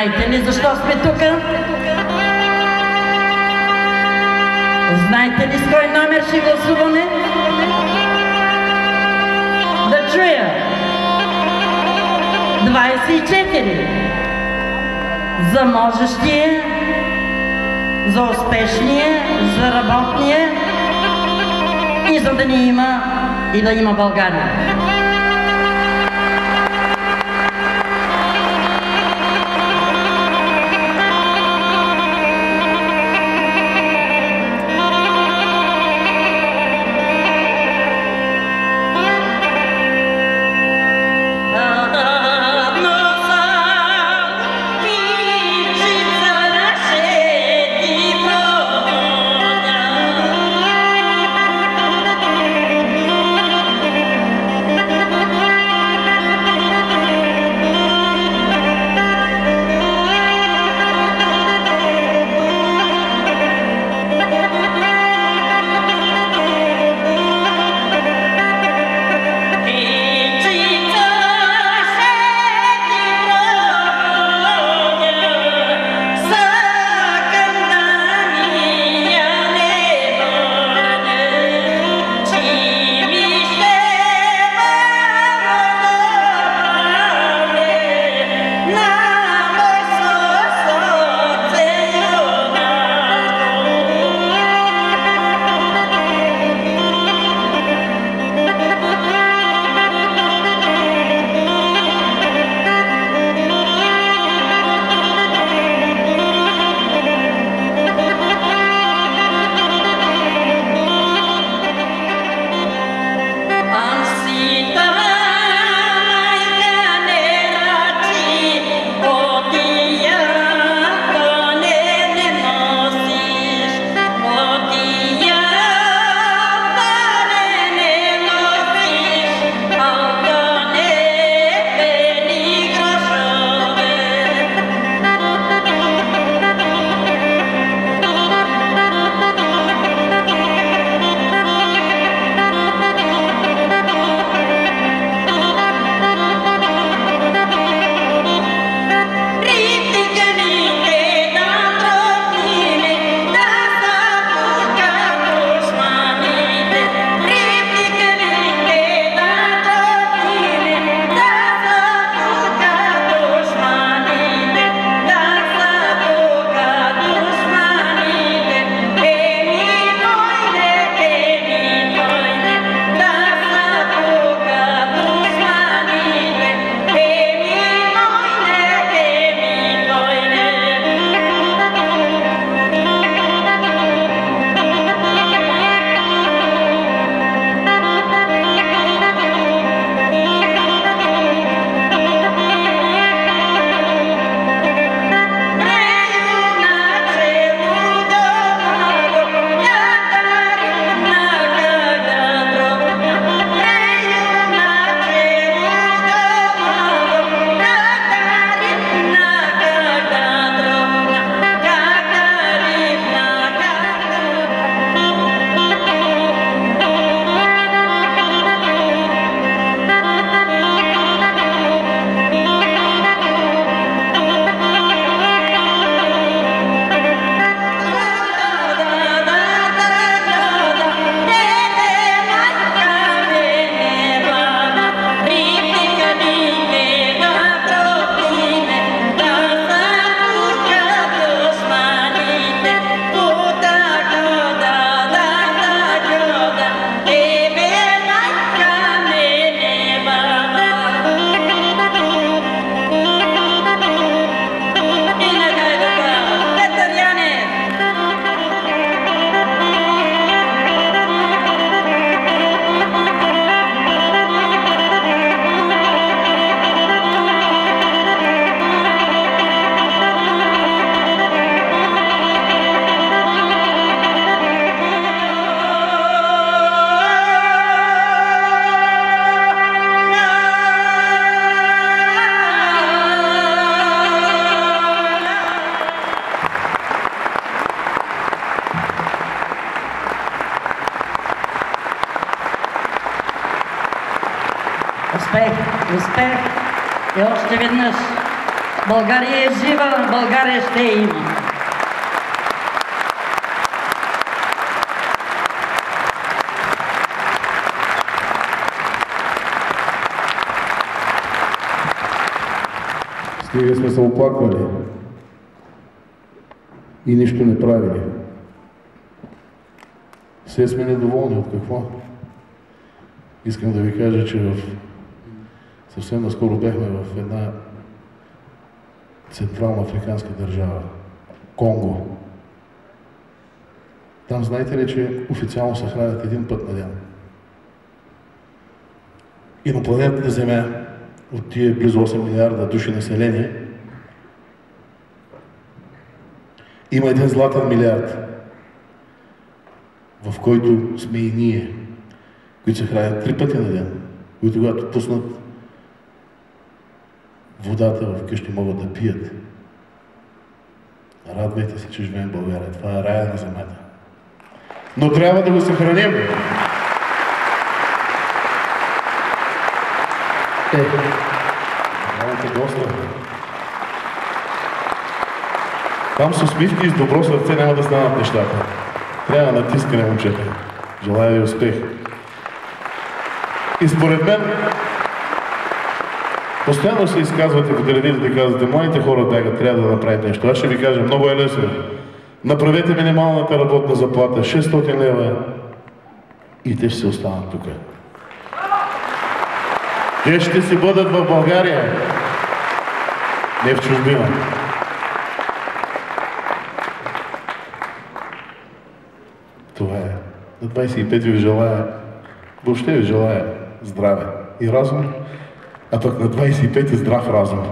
Знаете ли защо сме тук? Знаете ли с кой номер ще гласуваме? Да чуя! 24. За можещия, за успешния, за работния и за да ни има и да има България. Успех, успех и още веднъж България е жива, България ще има. Стига сме се оплаквали и нищо не правили. Все сме недоволни. От какво? Искам да ви кажа, че съвсем наскоро бяхме в една централна африканска държава, Конго. Там знаете ли, че официално се хранят един път на ден. И на планетата Земя, от тия близо 8 милиарда души население, има един златен милиард, в който сме и ние, които се хранят 3 пъти на ден, които когато пуснат водата в къщи могат да пият. Радвайте се, че живеем в България. Това е рая на земята. Но трябва да го съхраним. Малко доста. Там с усмивки и с добро сърце няма да станат нещата. Трябва да натискане, момчета. Желая ви успех. И според мен, постоянно се изказвате по телевизията и казвате, младите хора бягат, трябва да направим нещо. Аз ще ви кажа, много е лесно. Направете минималната работна заплата, 600 лева и те ще се останат тук. Те ще си бъдат в България, не в чужбина. Това е. На 25 ви желая, въобще ви желая здраве и разум, а пък на 25 здрав разум.